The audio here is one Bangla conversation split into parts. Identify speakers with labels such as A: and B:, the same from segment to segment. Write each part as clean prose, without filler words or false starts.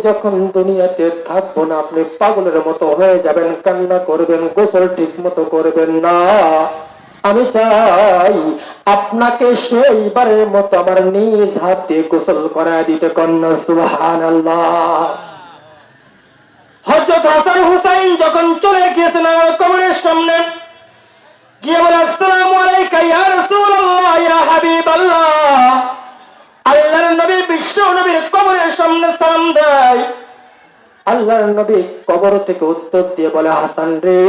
A: যখন দুনিয়াতে থাকবো না আপনি পাগলের মতো হয়ে যাবেন, কান্না করবেন, গোসল ঠিক মতো করবেন না। আমি চাই আপনাকে সেইবারের মতো আমার নিজ হাতে গোসল করায় দিতে। কন্যা সুবহানাল্লাহ। হযরত হাসান হুসাইন যখন চলে গিয়েছেন কবরের সামনে, গিয়ে বলে আসসালামু আলাইকা ইয়া রাসূলুল্লাহ ইয়া হাবিবাল্লাহ। আল্লাহর নবী বিশ্ব নবীর কবরের সামনে সালাম দেয়। আল্লাহর নবী কবর থেকে উত্তর দিয়ে বলে, হাসান রে,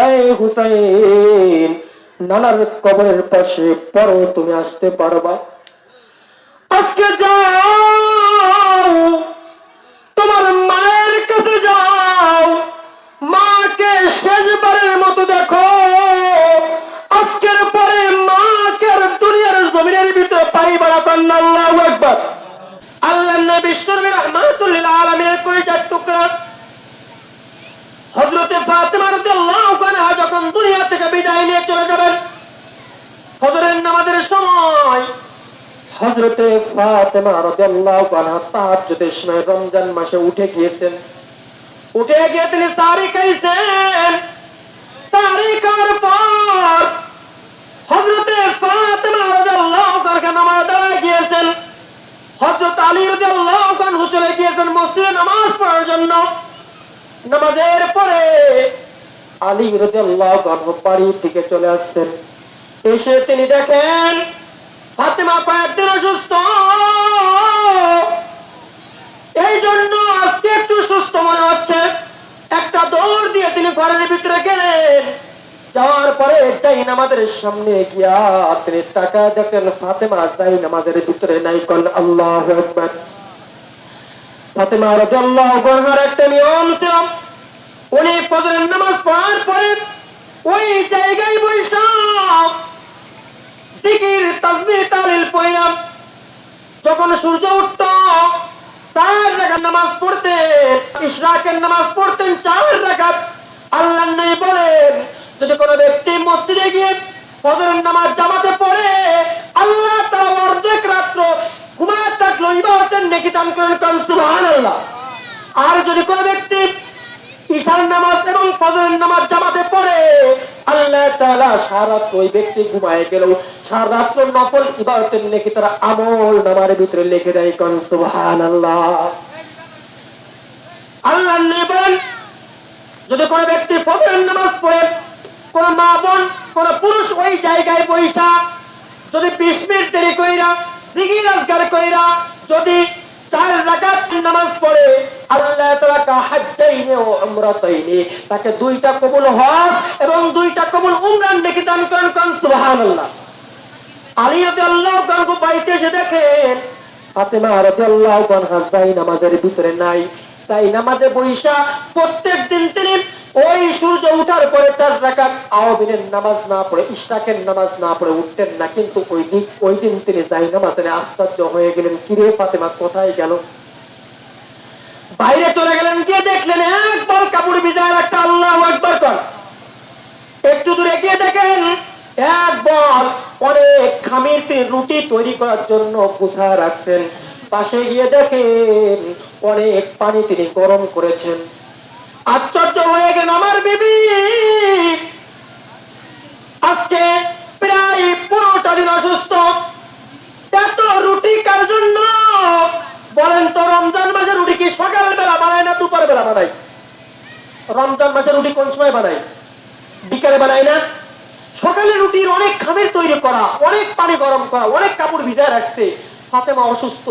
A: এই হুসাইন, নানার কবরের পাশে পড়ো, তুমি আসতে পারবা? আজকে যাও তোমার মায়ের কাছে যাও, মাকে শেষবারের মতো দেখো। আজকের পরে মাকে আর দুনিয়ার জমিনের ভিতরে পাইবা না। কন্যা আল্লাহু আকবার। আল্লাহর নবী বিশ্বনবী রাহমাতুল লিল আলামিনের কলিজার টুকরা হযরতে ফাতেমা রাদিয়াল্লাহু আনহা যখন দুনিয়া থেকে বিদায় নিয়ে চলে যাবেন, ফজরের নামাজের সময় হযরতে ফাতেমা রাদিয়াল্লাহু আনহা তাহাজ্জুদের সময় রমজান মাসে উঠে গিয়েছেন। উঠে গিয়ে তিনি সাহরি খাইছেন। সাহরি খাওয়ার পর হযরতে ফাতেমা রাদিয়াল্লাহু আনহা নামাজ আদায় গিয়েছেন। হযরত আলী রাদিয়াল্লাহু আনহু চলে গিয়েছেন মসজিদে নামাজ পড়ার জন্য। নামাজের পরে আলী রাদিয়াল্লাহু আনহু বাড়ি থেকে চলে আসছেন। এসে তিনি দেখেন ফাতেমা কয়েকদিন অসুস্থ, এই জন্য আজকে একটু সুস্থ মনে হচ্ছে। একটা দৌড় দিয়ে তিনি ঘরের ভিতরে গেলেন। যাওয়ার পরে যাই নামাজের সামনে গিয়া তিনি টাকা দেখেন ফাতেমা যাই নামাজের ভিতরে নাই। কোন আল্লাহু আকবার। ফাতেমা রাদিয়াল্লাহু আনহার একটা নিয়ম ছিল, উনি ফজরের নামাজ পড়ার পরে ওই জায়গায় বসে জিকির তাসবিহ তাহলিল পড়া, যখন সূর্য উঠত 4 রাকাত নামাজ পড়তেন, ইশরাকের নামাজ পড়তেন 4 রাকাত। আল্লাহর নবী বলেন, যদি কোনো ব্যক্তি মসজিদে গিয়ে ফজরের নামাজ জামাতে পড়ে, আল্লাহ তাআলা অর্ধেক রাত্র ঘুমায় থাকলো ইবাদতের নেকি দান করেন। কারণ সুবহানাল্লাহ। আর যদি কোনো ব্যক্তি ঈশার নামাজ এবং ফজরের নামাজ জামাতে পড়ে, আল্লাহ তাআলা সারা রাত ওই ব্যক্তি ঘুমায় গেল সারা রাত নফল ইবাদতের নেকি তারা আমল নামার ভিতরে লিখে দেয়। কারণ সুবহানাল্লাহ। আল্লাহর নবী বলেন, যদি কোনো ব্যক্তি ফজরের নামাজ পড়ে, কোন মা বোন কোন পুরুষ ওই জায়গায় বৈশা যদি 20 মিনিট দেরি কইরা জিকির আজকার কইরা যদি 4 রাকাত নামাজ পড়ে, আল্লাহ তাআলা হাজ্জাইনি ও উমরাতাইনি, তাকে 2টা কবুল হজ এবং 2টা কবুল উমরার নেকি দান করেন। কোন সুবহানাল্লাহ। আলী রাদিয়াল্লাহু আনহু বাড়িতে এসে দেখেন ফাতেমা রাদিয়াল্লাহু আনহা যাই নামাজের ভিতরে নাই। তাই নামাজে বৈশা প্রত্যেকদিন তিনি ওই সূর্য উঠার পরে 4 রাকাত আওয়াবিনের নামাজ না পড়ে, ইশরাকের নামাজ না পড়ে উঠতেন না। কিন্তু ওই দিন তিনি যাই নামাজে আশ্চর্য হয়ে গেলেন, কিরে ফাতেমা কোথায় গেল? বাইরে চলে গেলেন, গিয়ে দেখলেন একবার কাপড় ভিজায় রাখতে। আল্লাহু আকবার কর। একটু দূরে গিয়ে দেখেন একবার অনেক খামির তিনি রুটি তৈরি করার জন্য গুছায় রাখছেন। পাশে গিয়ে দেখেন অনেক পানি তিনি গরম করেছেন। আশ্চর্য হয়ে গেলেন, আমার বিবি আজকে প্রায় 15টা দিন অসুস্থ, এত রুটি কার জন্য বলেন তো? রমজান মাসে রুটি কি সকালবেলা বানায় না দুপুর বেলা বানায়? রমজান মাসে রুটি কোন সময় বানায়? বিকালে বানায় না? সকালে রুটির অনেক খামির তৈরি করা, অনেক পানি গরম করা, অনেক কাপড় ভিজায় রাখছে। ফাতেমা অসুস্থ,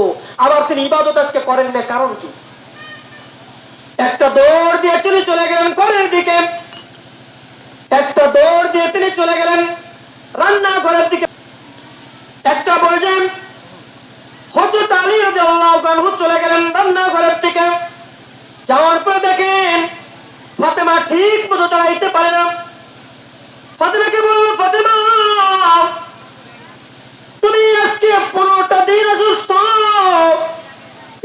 A: আবার তিনি ইবাদত আজকে করেন না, কারণ কি? একটা দৌড় দিয়ে তিনি চলে গেলেন ঘরের দিকে, একটা দৌড় দিয়ে তিনি চলে গেলেন রান্নাঘরের দিকে। একটা বলছেন হযরত আলী রাদিয়াল্লাহু আনহু চলে গেলেন রান্নাঘরের দিকে। যাওয়ার পর দেখেন ফাতেমা ঠিক মতো দাঁড়াইতে পারে না। ফাতেমাকে বলল, ফাতেমা তুমি আজকে 15টা দিন অসুস্থ,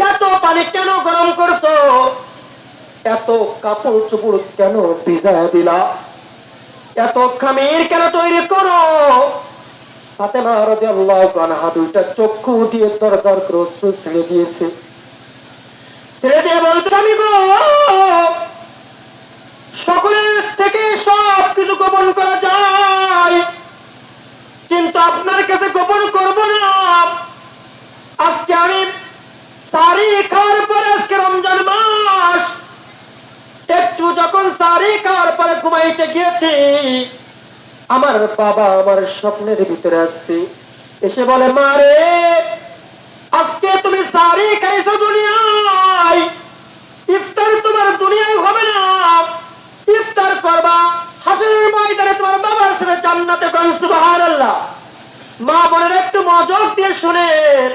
A: এত পানি কেন গরম করছো? এত কাপড় চোপড় কেন ভিজায় দিলা? এত খামির কেন তৈরি করো? ফাতেমা রাদিয়াল্লাহু আনহা 2টা চক্ষু দিয়ে দরদর করে অশ্রু ছেড়ে দিয়েছে। ছেড়ে দিয়ে বলতে, আমি গো সকলের থেকে সব কিছু গোপন করা যায়, কিন্তু আপনার কাছে গোপন করব না। আজকে আমি সারি খাওয়ার পরে, আজকে রমজান মাস, একটু যখন সারি খাওয়ার পরে ঘুমাইতে গিয়েছি, আমার বাবা আমার স্বপ্নের ভিতরে আসছে, এসে বলে, মা রে, আজকে তুমি সারি খাইছো দুনিয়ায়, ইফতার তোমার দুনিয়ায় হবে না, ইফতার করবা হাসরের ময়দানে তোমার বাবার সাথে জান্নাতে। কোন সুবহানাল্লাহ। মা বোনের একটু মনোযোগ দিয়ে শুনেন,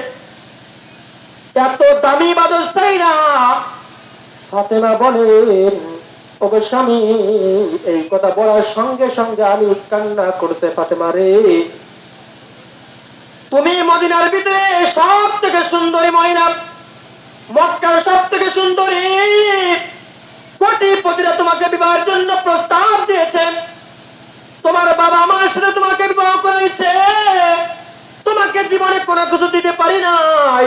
A: এত দামি ইবাদত চাই না। ফাতেমা বলেন, ওগো স্বামী, এই কথা বলার সঙ্গে সঙ্গে আমি কান্না করছে, ফাতেমা রে, তুমি মদিনার ভিতরে সব থেকে সুন্দরী মহিলা, মক্কার সব থেকে সুন্দরী, কোটিপতিরা তোমাকে বিবাহের জন্য প্রস্তাব দিয়েছেন, তোমার বাবা আমার সাথে তোমাকে বিবাহ করেছে, তোমাকে জীবনে কোনো কিছু দিতে পারি নাই,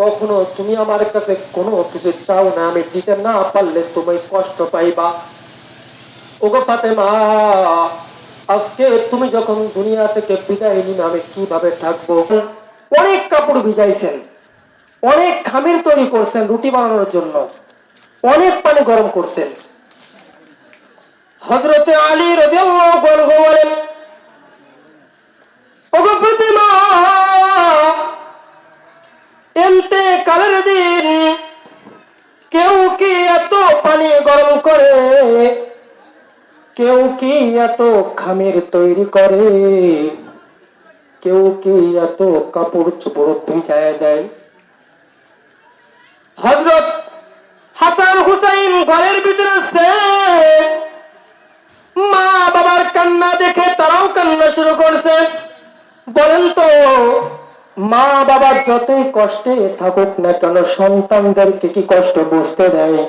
A: কখনো তুমি আমার কাছে কোনো কিছু চাও না, আমি দিতে না পারলে তুমি কষ্ট পাইবা। ওগো ফাতেমা, আজকে তুমি যখন দুনিয়া থেকে বিদায় নিন, আমি কিভাবে থাকবো? অনেক কাপড় ভিজাইছেন, অনেক খামির তৈরি করছেন রুটি বানানোর জন্য, অনেক পানি গরম করছেন। হযরতে আলী রাদিয়াল্লাহু আনহু বলেন, ওগো ফাতেমা, ইন্তেকালের দিন কেউ কি এত পানি গরম করে, কেউ কি এত খামির তৈরি করে, কেউ কি এত কাপড় চোপড় ভিজায় দেয়? হযরত হাসান হুসাইন ঘরের ভিতরে আছে, মা বাবার কান্না দেখে তারাও কান্না শুরু করছে। বলেন তো, মা বাবার যতই কষ্টে থাকুক না কেন, সন্তানদেরকে কি কষ্ট বুঝতে দেয়?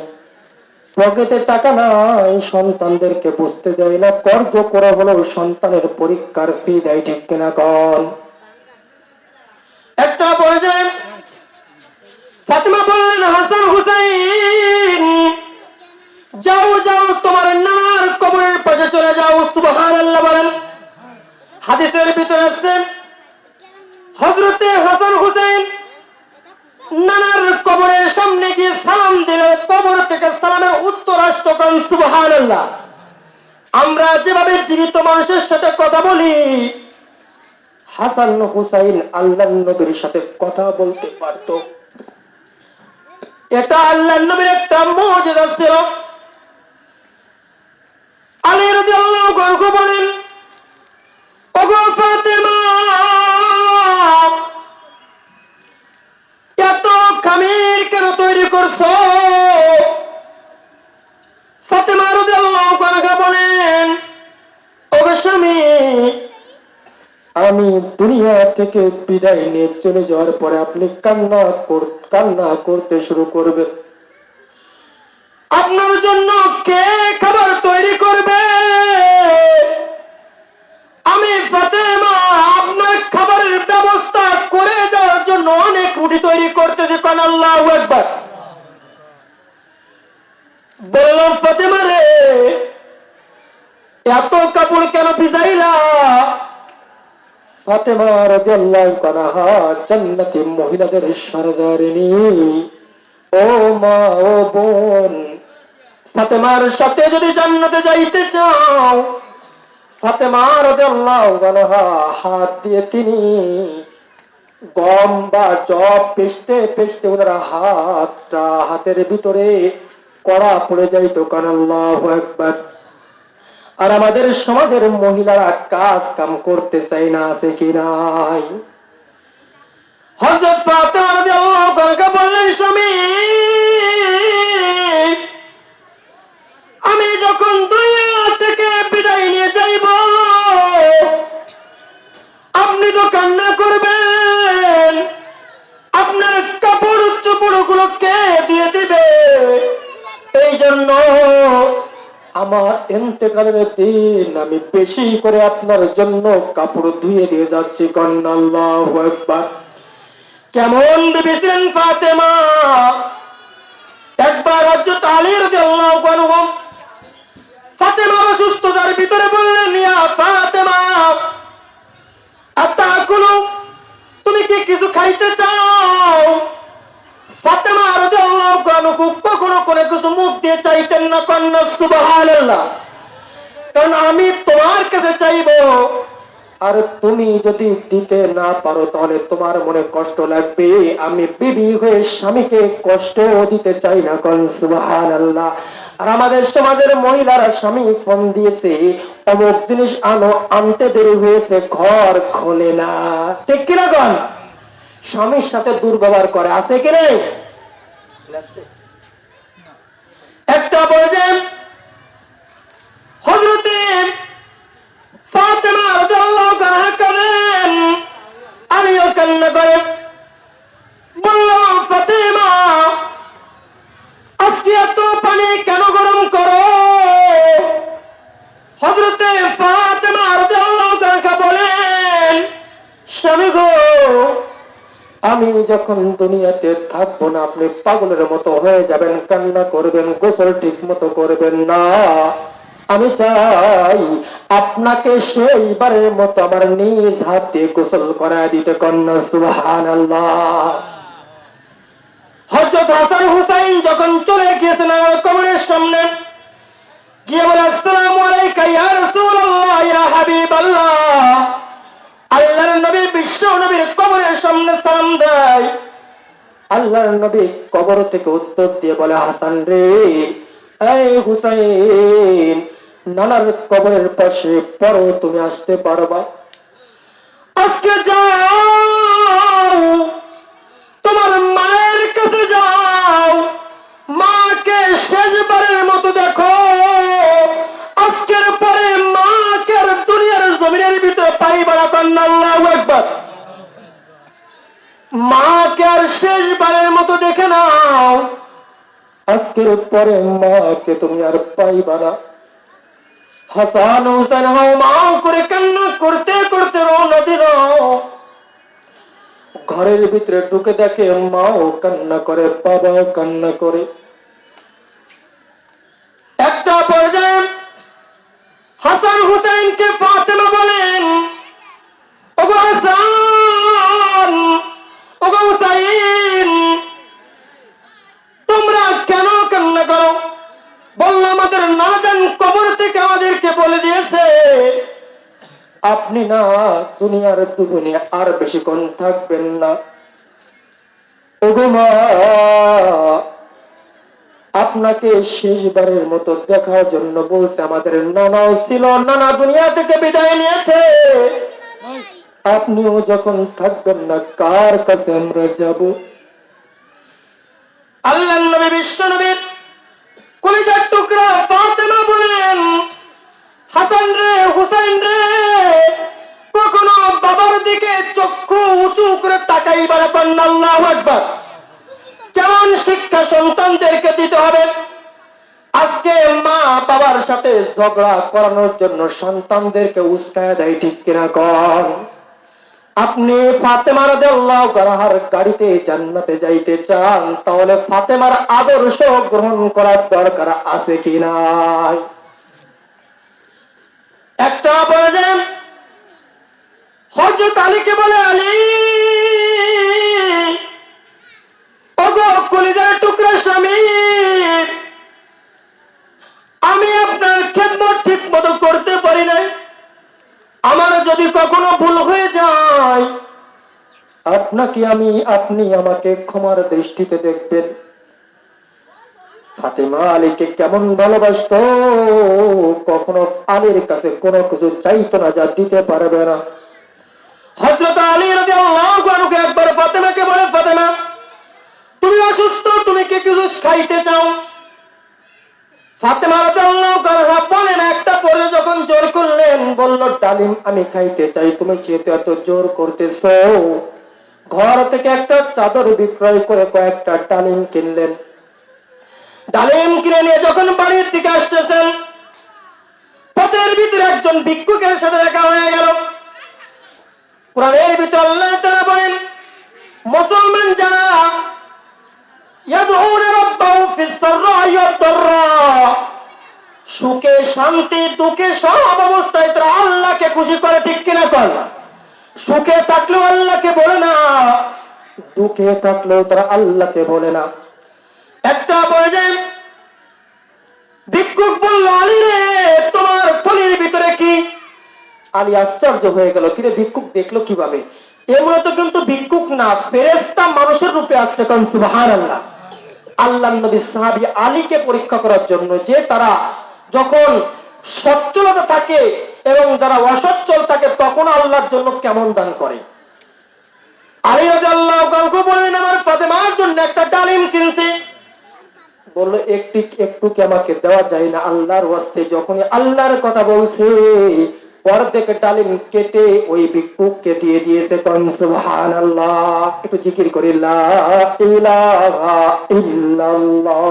A: পকেটে টাকা নাই, সন্তানদেরকে বুঝতে দেয় না, কর্জ করা হলেও সন্তানের পরীক্ষার ফি দেয়, ঠিক কিনা কন? একটা পর্যায়ে ফাতেমা বললেন, হাসান হুসাইন, যাও যাও, তোমার নানার কবরের পাশে চলে যাও। সুবহানাল্লাহ বলেন। হাদিসের ভিতরে আছে, হযরতে হাসান হুসাইন নানার কবরের সামনে গিয়ে সালাম দিলে, কবর থেকে সালামের উত্তর আসতো। কোন সুবহানাল্লাহ। আমরা যেভাবে জীবিত মানুষের সাথে কথা বলি, হাসান হুসাইন আল্লাহর নবীর সাথে কথা বলতে পারতো। এটা আল্লাহর নবীর একটা মুজিজা ছিল। আলী রাদিয়াল্লাহু আনহু বলেন, ওগো ফাতেমা, এত খামির কেন তৈরি করছো? ফাতেমা রাদিয়াল্লাহু আনহা বলেন, ওগো স্বামী, আমি দুনিয়া থেকে বিদায় নিয়ে চলে যাওয়ার পরে আপনি কান্না করতে শুরু করবেন। আপনার জন্য কে খাবার তৈরি করবে? আমি ফাতেমা আপনার খাবারের ব্যবস্থা করে যাওয়ার জন্য অনেক রুটি তৈরি করতেছি। কোন আল্লাহু আকবার। বললাম, ফাতেমা রে, এত কাপড় কেন ভিজাইলা? ফাতেমা রাদিয়াল্লাহু আনহা জান্নাতি মহিলাদের সরদারিনী। ও মা, ও বোন, ফাতেমার সাথে যদি জান্নাতে যাইতে চাও, ফাতেমা রাদিয়াল্লাহু আনহা হাত দিয়ে তিনি গম বা জব পেস্টে পেস্টে ওনার হাতের ভিতরে কড়া পড়ে যাইত। কান আল্লাহু আকবার। আর আমাদের সমাজের মহিলারা কাজ কাম করতে চাই না, আছে কি নাই? হযরত ফাতেমা রাদিয়াল্লাহু আনহা বললেন, স্বামী, আমি যখন দুনিয়া থেকে বিদায় নিয়ে যাইব, আপনি তো কান্না করবেন, আপনার কাপড় চোপড় গুলো কে দিয়ে দিবে? এই জন্য আমার ইন্তেকালের দিন আমি বেশি করে আপনার জন্য কাপড় ধুয়ে দিয়ে যাচ্ছি। কন্যা আল্লাহু আকবার। কেমন ভেবেছিলেন ফাতেমা? একবার হযরত আলী রাদিয়াল্লাহু আনহু ফাতেমার অসুস্থতার ভিতরে বললেন, ইয়া ফাতেমা আতাকুলু, তুমি কি কিছু খাইতে চাও? ফাতেমা রাদিয়াল্লাহু আনহা কখনো কোনো কিছু মুখ দিয়ে চাইতেন না। কন্যা সুবহানাল্লাহ। কারণ আমি তোমার কাছে চাইবো, আর তুমি যদি দিতে না পারো তাহলে তোমার মনে কষ্ট লাগবে। আমি বিবি হয়ে স্বামীকে কষ্ট দিতে চাই না। কোন সুবহানাল্লাহ। আর আমাদের সমাজের মহিলারা স্বামী ফোন দিয়েছে, অমুক জিনিস আনো, আনতে দেরি হয়েছে, ঘর খোলে না। ঠিক কিনা গণ? স্বামীর সাথে দুর্ব্যবহার করে, আছে কি নেই? একটা বলেন হযরতে ফাতেমা রাদিয়াল্লাহু আনহা করেন, আলীও কান্না করে বলল, ফাতেমা আজকে এত পানি কেন গরম করো? হযরতে ফাতেমা রাদিয়াল্লাহু আনহা বলেন, স্বামী গো, আমি যখন দুনিয়াতে থাকবো না আপনি পাগলের মতো হয়ে যাবেন, কান্না করবেন, গোসল ঠিক মতো করবেন না। আমি চাই আপনাকে সেইবারের মতো আমার নিজ হাতে গোসল করায় দিতে। কন্যা সুবহানাল্লাহ। হযরত হাসান হুসাইন যখন চলে গিয়েছেন কবরের সামনে, গিয়ে বলে, আসসালামু আলাইকা ইয়া রাসূলুল্লাহ ইয়া হাবিবাল্লাহ। আল্লাহর নবী বিশ্ব নবীর কবরের সামনে সালাম দেয়। আল্লাহর নবী কবর থেকে উত্তর দিয়ে বলে, হাসান রে, এই হুসাইন, নানার কবরের পাশে পড়ো, তুমি আসতে পারবা? আজকে যাও, তোমার মায়ের কাছে যাও, মাকে শেষবারের মতো দেখো। আজকের পরে মাকে আর দুনিয়ার জমিনের ভিতরে পাইবা না। কন্যা আল্লাহু আকবার। মাকে আর শেষবারের মতো দেখে নাও, আজকের পরে মাকে তুমি আর পাইবা না। হাসান হুসাইন হাও মাও করে কান্না করতে করতে রওনা দিল। ঘরের ভিতরে ঢুকে দেখে মাও কান্না করে, বাবাও কান্না করে। একটা পর্যায়ে হাসান হুসাইনকে ফাতেমা বলেন, ওগো হাসান, ওগো হুসাইন, তোমরা কেন কান্না করো? বলল, আমাদের না জান কবর থেকে আমাদেরকে বলে দিয়েছে আপনি না দুনিয়ার দুগুণে আর বেশিক্ষণ থাকবেন না। ওগো মা, আপনাকে শেষবারের মতো দেখার জন্য বলছে। আমাদের নানাও ছিল, নানা দুনিয়া থেকে বিদায় নিয়েছে। আপনিও যখন থাকবেন না, কার কাছে আমরা যাব? আল্লাহর নবী বিশ্ব নবী কলিজার টুকরা ফাতেমা বলেন, হাসান রে, হুসাইন রে, কখনো বাবার দিকে চক্ষু উঁচু করে তাকাইবা না। কন্যা আল্লাহু আকবার। কেমন শিক্ষা সন্তানদেরকে দিতে হবে? আজকে মা বাবার সাথে ঝগড়া করানোর জন্য সন্তানদেরকে উস্কায় দেয়। ঠিক কিনা কন? আপনি ফাতেমা রাদিয়াল্লাহু আনহার গাড়িতে জান্নাতে যাইতে চান, তাহলে ফাতেমার আদর্শ গ্রহণ করার দরকার আছে কি নাই? একটা বলেন হযরত আলীকে বলে, আলী, ওগো কলিজার টুকরা স্বামী, আমি আপনার খেদমত ঠিক মতো করতে পারি নাই। আমার যদি কখনো ভুল হয়ে যায়, আপনি আমাকে ক্ষমার দৃষ্টিতে দেখবেন। ফাতেমা আলীকে কেমন ভালোবাসত, কখনো আলীর কাছে কোনো কিছু চাইতো না যা দিতে পারবে না। হযরত আলী রাদিয়াল্লাহু আনহু একবার ফাতেমাকে বলে, ফাতেমা, তুমি অসুস্থ, তুমি কি কিছু খাইতে চাও? ফাতেমা রাদিয়াল্লাহু আনহা বলেন, একটা পরে যখন জোর করলেন, বলল, ডালিম আমি খাইতে চাই, তুমি যেহেতু এত জোর করতেছো। ঘর থেকে একটা চাদর বিক্রয় করে কয়েকটা ডালিম কিনলেন। ডালিম কিনে নিয়ে যখন বাড়ির দিকে আসতেছেন, পথের ভিতরে একজন ভিক্ষুকের সাথে দেখা হয়ে গেল। কোরআনের ভিতরে আল্লাহ তাআলা বলেন, মুসলমান যারা ইয়াদউনা রাব্বাহুম ফিস সাররা'i ওয়াদ-দাররা, সুখে শান্তি দুঃখে সব অবস্থায় তারা আল্লাহকে খুশি করে, ঠিক কিনা কর? সুখে থাকলেও আল্লাহকে বলে না, দুঃখে থাকলেও তারা আল্লাহকে বলে না। একটা পর্যায়ে ভিক্ষুক বলল, আলী রে, তোমার থলির ভিতরে কি? আলী আশ্চর্য হয়ে গেল, কিরে ভিক্ষুক দেখলো কিভাবে? এমন তো কিন্তু ভিক্ষুক না, ফেরেশতা মানুষের রূপে আসছে। কোন সুবহানাল্লাহ। আল্লাহর নবী সাহাবী আলীকে পরীক্ষা করার জন্য, যে তারা যখন সচ্ছলতা থাকে এবং যারা অসচ্ছল থাকে তখন আল্লাহর জন্য কেমন দান করে। আলী রাদিয়াল্লাহু আনহু বললেন, আমার ফাতেমার জন্য একটা ডালিম কিনছে। বলল, একটু কি আমাকে দেওয়া যায় না আল্লাহর ওয়াস্তে? যখনই আল্লাহর কথা বলছে, অর্ধেক ডালিম কেটে ওই ভিক্ষুককে দিয়ে দিয়েছে। কোন সুবহানাল্লাহ। একটু জিকির করি, লা ইলাহা ইল্লাল্লাহ।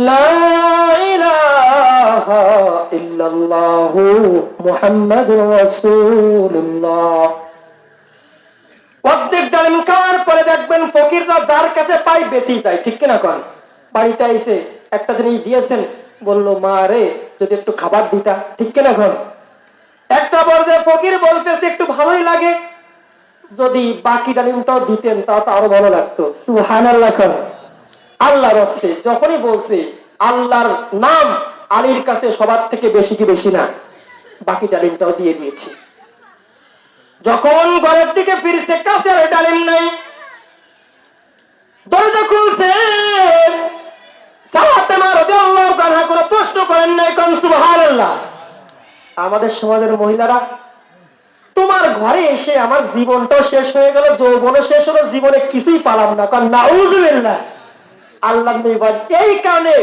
A: লা ইলাহা ইল্লাল্লাহু মুহাম্মাদুর রাসূলুল্লাহ। অর্ধেক ডালিম খাওয়ার পরে দেখবেন ফকিররা যার কাছে পাই বেশি যায়, ঠিক কিনা কন? বাড়িতে আইসে একটা জিনিস দিয়েছেন, বললো, মা রে যদি একটু খাবার দিতা, ঠিক কিনা কন? একটা পর্যায়ে ফকির বলতেছে, একটু ভালোই লাগে, যদি বাকি ডালিমটাও দিতেন তাও তো আরো ভালো লাগতো। সুবহানাল্লাহ কন। আল্লাহর রাস্তে যখনই বলছে, আল্লাহর নাম আলীর কাছে সবার থেকে বেশি কি বেশি না? বাকি ডালিমটাও দিয়ে দিয়েছি। যখন ঘরের দিকে ফিরছে, কাছে আর ডালিম নাই। দরজা খুলছে, ফাতেমা রাদিয়াল্লাহু আনহা কোনো প্রশ্ন করেন নাই। কোন সুবহানাল্লাহ। আমাদের সমাজের মহিলারা, তোমার ঘরে এসে আমার জীবনটাও শেষ হয়ে গেল, যৌবনও শেষ হলো, জীবনে কিছুই পালাম না। কারণ নাউযুবিল্লাহ। আল্লাহ নবী, এই কারণে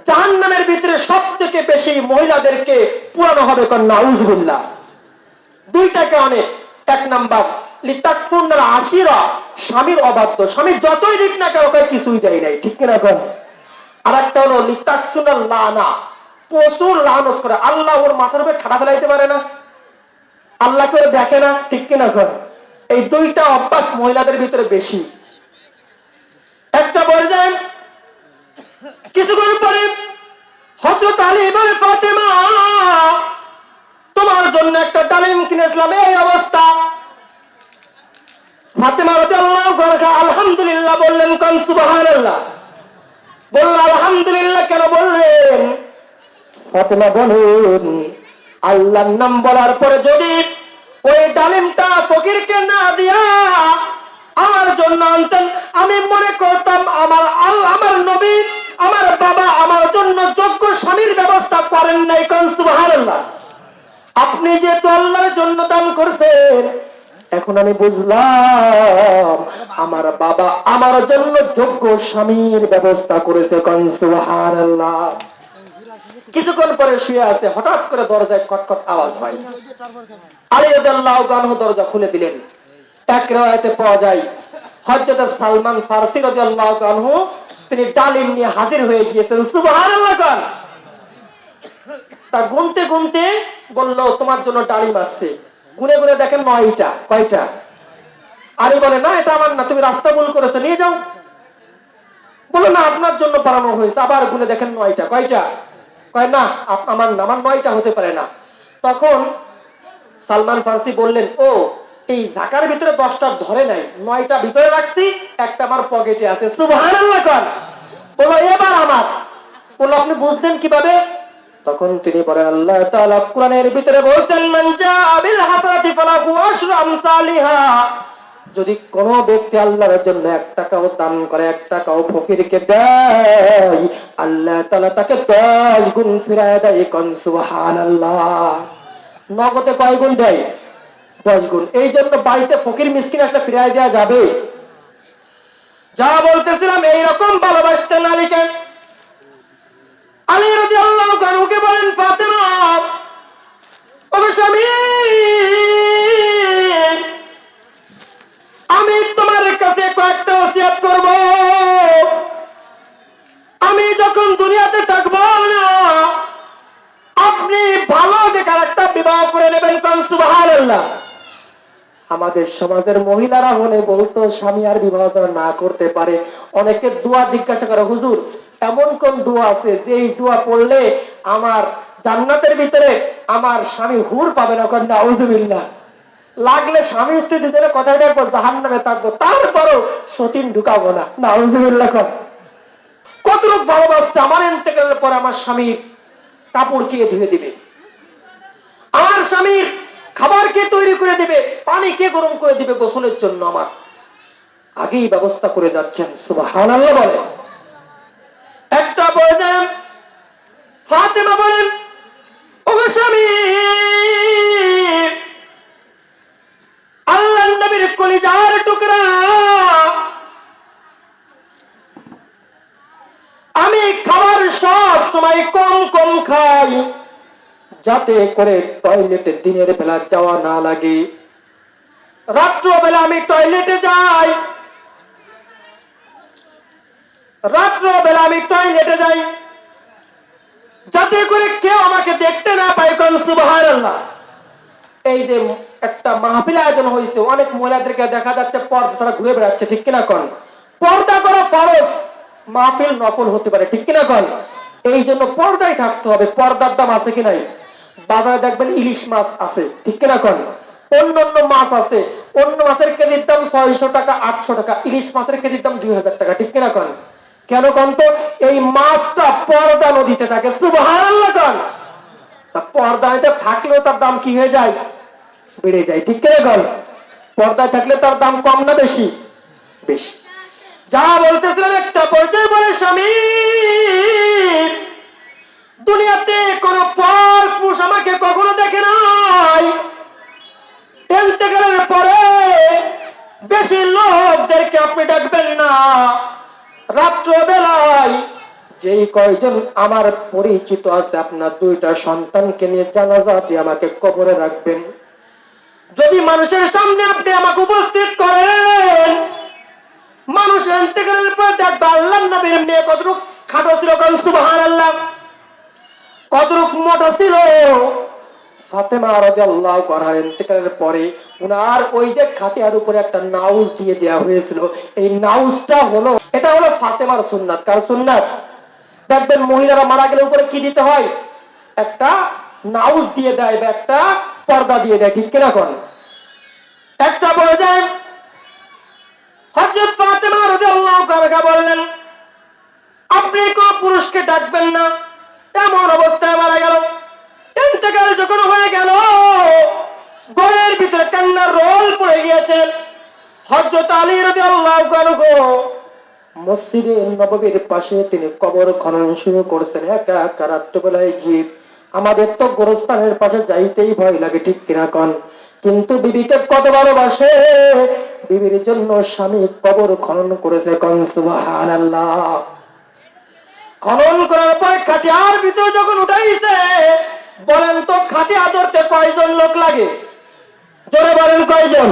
A: জাহান্নামের ভিতরে সব থেকে বেশি মহিলাদেরকে পুরানো হবে। কারণ নাউযুবিল্লাহ। দুইটা কারণে। এক নাম্বার, লিতাকফুরনাল আশিরা, স্বামীর অবাধ্য, স্বামী যতই দিক না কেন কিছুই দেয় নাই, ঠিক কিনা কন? আর একটা হলো লিতাকসুনাল লানা, প্রচুর লানত করে। আল্লাহ ওর মাথার উপরে ঠাডা ফেলাইতে পারে না, আল্লাহ করে দেখে না, ঠিক কিনা কন? এই দুইটা অভ্যাস মহিলাদের ভিতরে বেশি। একটা পর্যায়ে কিছুক্ষণ পরে হযরত আলী বলে, ফাতেমা, তোমার জন্য একটা ডালিম কিনেছিলাম, এই অবস্থা। ফাতেমা রাদিয়াল্লাহু আনহা আলহামদুলিল্লাহ বললেন। কোন সুবহানাল্লাহ। বলল, আলহামদুলিল্লাহ কেন বললেন? ফাতেমা বলেন, আল্লাহর নাম বলার পরে যদি ওই ডালিমটা ফকিরকে না দিয়া আমার জন্য আনতেন, আমি মনে করতাম আমার নবী, আমার বাবা আমার জন্য যোগ্য স্বামীর ব্যবস্থা করেন নাই। কোন সুবহানাল্লাহ। আপনি যেহেতু আল্লাহর জন্য দান করছেন, এখন আমি বুঝলাম আমার বাবা আমার জন্য যোগ্য স্বামীর ব্যবস্থা করেছে। কোন সুবহানাল্লাহ। কিছুক্ষণ পরে শুয়ে আছে, হঠাৎ করে দরজায় কটকট আওয়াজ হয়। আলী রাদিয়াল্লাহু আনহু দরজা খুলে দিলেন। এক riwayate পাওয়া যায়, হযরত সালমান ফারসি রাদিয়াল্লাহু আনহু তিনি ডালিম নিয়ে হাজির হয়ে গিয়েছেন। সুবহানাল্লাহ। তা গুনতে গুনতে বলল, তোমার জন্য ডালিম আসছে। গুনে গুনে দেখেন 9টা। কয়টা? আলী বলে, না এটা আমার না, তুমি রাস্তা ভুল করেছো, নিয়ে যাও। বলো, না আপনার জন্য বানানো হয়েছে। আবার গুনে দেখেন 9টা। কয়টা? কয় না, আমার না, আমার 9টা হতে পারে না। তখন সালমান ফারসি বললেন, ও এই জাকার ভিতরে 10টা ধরে নাই, 9টা ভিতরে রাখছি, একটা আমার পকেটে আছে। সুবহানাল্লাহ। বলো, এবার আমার। বলো, আপনি বুঝলেন কিভাবে? তখন তিনি বলেন, আল্লাহ তাআলা কোরআনের ভিতরে বলেছেন, মান জাআ বিল হাসানাতি ফালাহু আশরু আমসালিহা। যদি কোন ব্যক্তি আল্লাহর জন্য 1 টাকাও দান করে, 1 টাকাও ফকিরকে দেয়, আল্লাহ তাআলা তাকে 10 গুণ ফিরায় দেয়। কোন সুবহানাল্লাহ। নগদে কয় গুণ দেয়? 10 গুণ। এই জন্য বাড়িতে ফকির মিসকিন আসলে ফিরায় দেওয়া যাবে। যা বলতেছিলাম, এইরকম ভালোবাসতেন আলীকে। আলী রাদিয়াল্লাহু আনহুকে বলেন, ফাতেমা, ওগো স্বামী, আমি তোমার কাছে কয়েকটা ওসিয়ত করব। আমি যখন দুনিয়াতে থাকবো না, আপনি ভালো দেখার একটা বিবাহ করে নেবেন। সুবহানাল্লাহ। আমাদের সমাজের মহিলারা হলে বলতো স্বামী আর বিবাহ যেন না করতে পারে। অনেকে দোয়া জিজ্ঞাসা করে, হুজুর এমন কোন দোয়া আছে যে এই দোয়া পড়লে আমার জান্নাতের ভিতরে আমার স্বামী হুর পাবে না? নাউজুবিল্লাহ। লাগলে স্বামী স্ত্রী দুজনে কথাই রাখবো, জাহান্নামে থাকবো, তারপরও সতীন ঢুকাবো না। নাউজুবিল্লাহ। কতটুক ভালোবাসছে, আমার ইন্তেকালের পরে আমার স্বামীর কাপড় কে ধুয়ে দিবে, আমার স্বামীর খাবার কে তৈরি করে দিবে, পানি কে গরম করে দিবে গোসলের জন্য, আমার আগেই ব্যবস্থা করে যাচ্ছেন। সুবহানাল্লাহ বলে। একটা বলেন ফাতেমা বলেন, ওগো স্বামী, আল্লাহর নবীর কলিজার টুকরা, আমি খাবার সব সময় কম কম খাই যাতে করে টয়লেটে দিনের বেলা যাওয়া না লাগে। রাত্রবেলা আমি টয়লেটে যাই, রাত্রবেলা আমি টয়লেটে যাই যাতে করে কেউ আমাকে দেখতে না পায়। কোন সুবহানাল্লাহ। এই যে একটা মাহফিল আয়োজন হয়েছে, অনেক মহিলাদেরকে দেখা যাচ্ছে পর্দা ছাড়া ঘুরে বেড়াচ্ছে, ঠিক কিনা কন? পর্দা করা ফরজ, মাহফিল নফল হতে পারে, ঠিক কিনা কন? এই জন্য পর্দায় থাকতে হবে। পর্দার দাম আছে কি নাই? বাজারে দেখবেন ইলিশ মাছ আছে, ঠিক কিনা কন? অন্য অন্য মাছ আছে, অন্য মাছের কেজির দাম 600 টাকা 800 টাকা, ইলিশ মাছের কেজির দাম 2000 টাকা, ঠিক কিনা কন? কেন কন তো? এই মাছটা পর্দা নদীতে থাকে। সুবহানাল্লাহ কন। তা পর্দায় থাকলেও তার দাম কি হয়ে যায়? বেড়ে যায়, ঠিক কিনা কন? পর্দায় থাকলে তার দাম কম না বেশি? বেশি। যা বলতেছিলাম, একটা পর্যায়ে বলে, স্বামী দুনিয়াতে কোন পর পুরুষ আমাকে কখনো দেখে নাই। ইন্তেকালের পরে বেশি লোকদেরকে আপনি ডাকবেন না। রাত্র বেলায় যেই কয়জন আমার পরিচিত আছে, আপনার 2টা সন্তানকে নিয়ে জানাজা দিয়ে আমাকে কবরে রাখবেন। যদি মানুষের সামনে আপনি আমাকে উপস্থিত করেন, মানুষ ইন্তেকালের পর দেখবে আল্লাহর নবীর মেয়ে কতটুক খাটো ছিল। কোন সুবহানাল্লাহ। কতটুক মোটা ছিল। ফাতেমা রাদিয়াল্লাহু আনহা ইন্তেকালের পরে উনার ওই যে খাটিয়ার উপরে একটা নাউজ দিয়ে দেওয়া হয়েছিল, এই নাউজটা হলো, এটা হলো ফাতেমার সুন্নাত। কার সুন্নাত? দেখবেন মহিলারা মারা গেলে উপরে কি দিতে হয়? একটা নাউজ দিয়ে দেয় বা একটা পর্দা দিয়ে দেয়, ঠিক কিনা কোন? একটা বলে যায়, হযরত ফাতেমা রাদিয়াল্লাহু আনহা বললেন, আপনি কোন পুরুষকে ডাকবেন না। এমন অবস্থায় মারা গেল। ইন্তেকাল যখন হয়ে গেল, ঘরের ভিতরে কান্নার রোল পড়ে গিয়েছে। হযরত আলী রাদিয়াল্লাহু আনহু মসজিদে নববীর পাশে তিনি কবর খনন শুরু করেছেন। একা একা রাত্রিবেলায় গিয়ে, আমাদের তো গোরস্থানের পাশে যাইতেই ভয় লাগে, ঠিক কিনা কন? কিন্তু বিবিকে কত ভালোবাসে, বিবির জন্য স্বামী কবর খনন করেছে। কোন সুবহানাল্লাহ। খনন করার পরে খাটিয়ার ভিতরে যখন উঠাইছে, বলেন তো খাটিয়া ধরতে কয়জন লোক লাগে? জোরে বলেন কয়জন?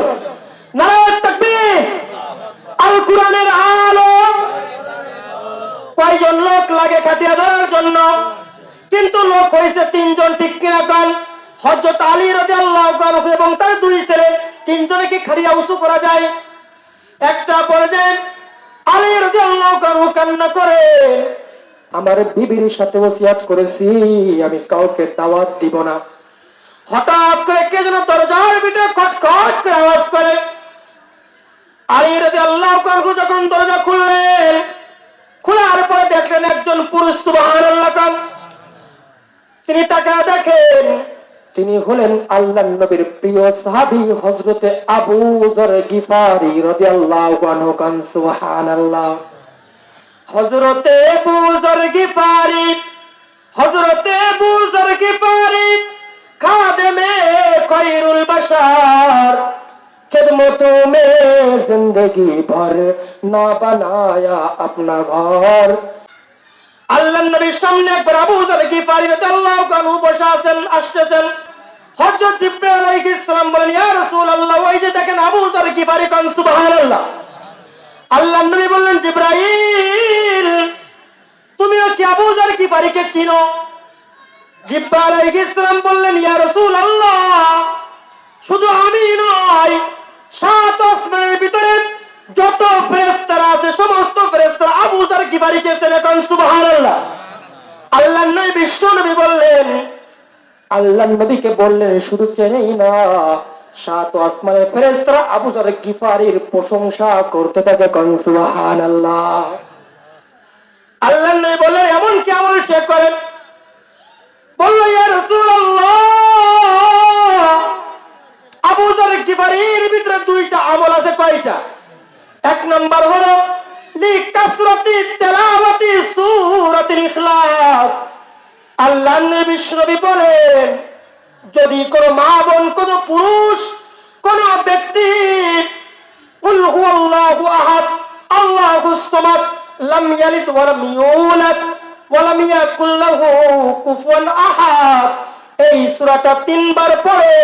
A: নারায়ে তাকবীর। আল কোরআনের আলো। কয়জন লোক লাগে খাটিয়া ধরার জন্য? কিন্তু লোক হয়েছে 3 জন, ঠিক কিনা কন? হযরত আলী রাদিয়াল্লাহু আনহু এবং তার 2 ছেলে, 3 জনে কি খাটিয়া উঁচু করা যায়? একটা পর্যায়ে আলী রাদিয়াল্লাহু আনহু কান্না করে, আমার বিবির সাথে ওসিয়াত করেছি আমি কাউকে দাওয়াত দিব না। হঠাৎ করে কে যেন দরজার ভিতরে খটখট করে আওয়াজ করে। আলী রাদিয়াল্লাহু আনহু যখন দরজা খুললেন, খোলার পরে দেখলেন একজন পুরুষ। সুবহানাল্লাহ। তিনি তাকায় দেখেন, তিনি হলেন আল্লাহর নবীর প্রিয় সাহাবী হযরতে আবু যর গিফারী রাদিয়াল্লাহু আনহু। সুবহানাল্লাহ। হযরতে আবু যর গিফারী, হযরতে আবু যর গিফারী খাদেমে খৈরুল বশর, खिदमत में जिंदगी भर ना बनाया अपना घर। আল্লাহর নবীর সামনে একবার আবু যর গিফারী রাদিয়াল্লাহু আনহু বসে আছেন, আসতেছেন। হযরত জিবরাইল আলাইহিস সালাম বলেন, ইয়া রাসূলুল্লাহ, ওই যে দেখেন আবু যর গিফারী। কোন সুবহানাল্লাহ। আল্লাহর নবী বললেন, জিবরাইল তুমিও কি আবু যর গিফারীকে চিনো? জিবরাইল আলাইহিস সালাম বললেন, ইয়া রাসূলুল্লাহ, শুধু আমি নয়, সাত আসমানের ভিতরে যত ফেরেশতারা আছে সমস্ত ফেরেশতারা আবু যার গিফারিকে চেনে, কোন সুবহানাল্লাহ। আল্লাহর নবী বিশ্ব নবী বললেন, আল্লাহর নবীকে বললেন শুধু চেনেই না, সাত আসমানের ফেরেশতারা আবু যার গিফারির প্রশংসা করতে থাকে, কোন সুবহানাল্লাহ। আল্লাহর নবী বললেন এমন কি আমল সে করেন? বলল ইয়া রাসূলুল্লাহ, আবু যার গিফারির ভিতরে দুইটা আমল আছে। কয়টা? এক নাম্বার হলো লিকাসরাতি তিলাওয়াতি সূরাতুল ইখলাস। আল্লাহর নবী বিশ্বনবী বলেন, যদি কোন মা বোন, কোন পুরুষ, কোন ব্যক্তি কুল হুয়াল্লাহু আহাদ আল্লাহুস সামাদ লাম ইয়ালিদ ওয়া লাম ইউলাদ ওয়া লাম ইয়াকুল লাহু কুফুয়ান আহাদ, এই সূরাটা তিনবার পড়ে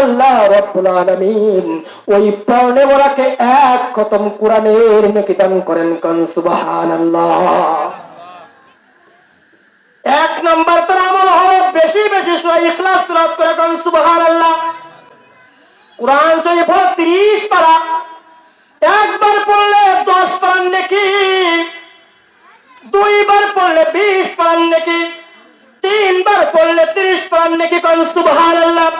A: আল্লাহ রাব্বুল আলামিন ওই পড়নে ওরাকে এক খতম কোরআনের নেকি দান করেন, কোন সুবহানাল্লাহ। এক নাম্বার তার আমল হলো বেশি বেশি সূরা ইখলাস তেলাওয়াত করে, কোন সুবহানাল্লাহ। কোরআন শরীফ 30 পারা, একবার পড়লে 10 পারার নেকি, দুইবার পড়লে 20 পারার নেকি, তিনবার পড়লে 30 পারার নেকি, কোন সুবহানাল্লাহ।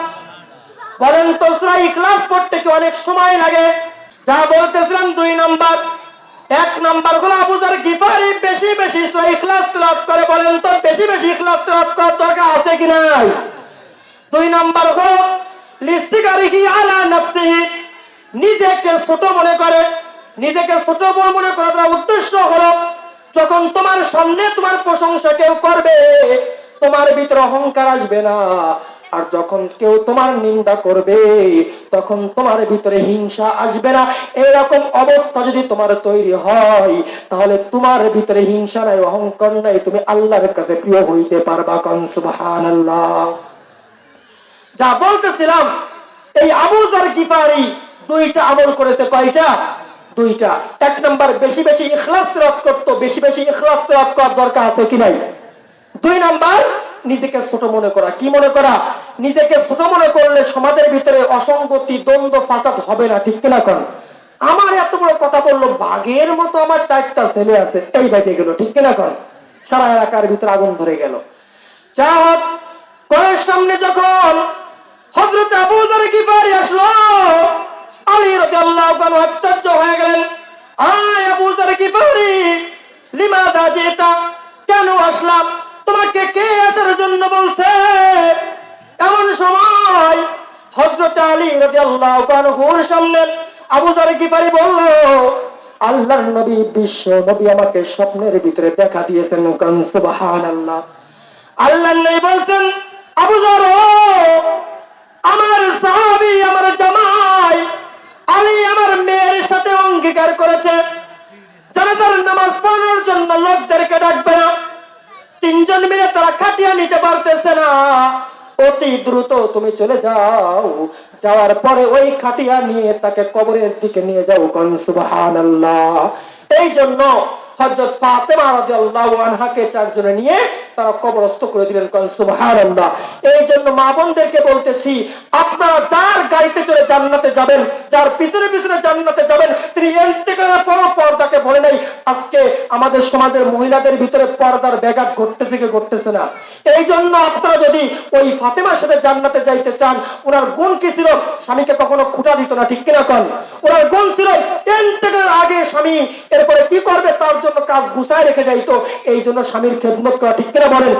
A: বলেন তো সূরা ইখলাস পড়তে কি অনেক সময় লাগে? যা বলতেছিলাম, দুই নাম্বার। এক নাম্বার হলো আবু যার গিফারি বেশি বেশি সূরা ইখলাস তেলাওয়াত করে। বলেন তো বেশি বেশি ইখলাস তেলাওয়াত করার দরকার আছে কি নাই? দুই নাম্বার হলো লিসতিগারিহি আলা নাফসিহি, নিজেকে ছোট মনে করে। নিজেকে ছোট মনে করার উদ্দেশ্য হলো যখন তোমার সামনে তোমার প্রশংসা কেউ করবে তোমার ভিতরে অহংকার আসবে না, আর যখন কেউ তোমার নিন্দা করবে তখন তোমার ভিতরে হিংসা আসবে না। এরকম অবস্থা যদি তোমার তৈরি হয় তাহলে তোমার ভিতরে হিংসা নাই, অহংকার নাই, তুমি আল্লাহর কাছে প্রিয় হইতে পারবা, কোন সুবহানাল্লাহ। যা বলতেছিলাম, এই আবু যার গিফারি দুইটা আমল করেছে। কয়টা? দুইটা। এক নাম্বার বেশি বেশি ইখলাস তেলাওয়াত করতে, বেশি বেশি ইখলাস তেলাওয়াত করার দরকার আছে কি নাই? দুই নাম্বার নিজেকে ছোট মনে করা। কি মনে করা? নিজেকে ছোট মনে করলে সমাজের ভিতরে অসঙ্গতি, দ্বন্দ্ব, ফাসাদ হবে না, ঠিক কিনা? কোন আমার এত বড় কথা বললো, বাঘের মতো আমার 4টা ছেলে আছে, এই বাইতে গেল, ঠিক কিনা? কোন সারা এলাকার ভিতরে আগুন ধরে গেল। যা হোক, ঘরের সামনে যখন হযরত আবু যার গিফারি আসলো, আলী রাদিয়াল্লাহু আনহু আশ্চর্য হয়ে গেলেন। আয় আবু যার গিফারি, লিমাযা জিতা, কেন আসলাম? তোমাকে কে আসার জন্য বলছে? এমন সময় হযরত আলী রাদিয়াল্লাহু আনহুর সামনে আবু যার গিফারি বলল, আল্লাহর নবী বিশ্ব নবী আমাকে স্বপ্নের ভিতরে দেখা দিয়েছেন, কোন সুবহানাল্লাহ। আল্লাহর নবী বলছেন, আবু যার, আমার সাহাবী, আমার জামাই আলী আমার মেয়ের সাথে অঙ্গীকার করেছে জানাজার নামাজ পড়ানোর জন্য লোকদেরকে ডাকবে না। 3 জন মিলে তারা খাটিয়া নিতে পারতেছে না, অতি দ্রুত তুমি চলে যাও, যাওয়ার পরে ওই খাটিয়া নিয়ে তাকে কবরের দিকে নিয়ে যাও, কোন সুবহানাল্লাহ। এই জন্য হযরত ফাতেমা রাদিয়াল্লাহু আনহাকে 4 জনে নিয়ে তারা কবরস্থ করে দিলেন, কোন সুবহানাল্লাহ। এই জন্য মা বোনদেরকে বলতেছি, আপনারা যার গাড়িতে চড়ে জান্নাতে যাবেন, যার পিছনে পিছনে জান্নাতে যাবেন, তিনি ইন্তেকালের পর পর্দাকে ভরে নাই। আজকে আমাদের সমাজের মহিলাদের ভিতরে পর্দার ব্যাঘাত ঘটতেছে কি ঘটতেছে না? এই জন্য আপনারা যদি ওই ফাতেমার সাথে জান্নাতে যাইতে চান, ওনার গুণ কি ছিল? স্বামীকে কখনো খুঁটা দিত না, ঠিক কিনা? কোন ওনার গুণ ছিল ইন্তেকালের আগে স্বামী এরপরে কি করবে তার জন্য কাজ গুছায় রেখে যাইতো। এই জন্য স্বামীর খেদমত করা, ঠিক কিনা বলেন?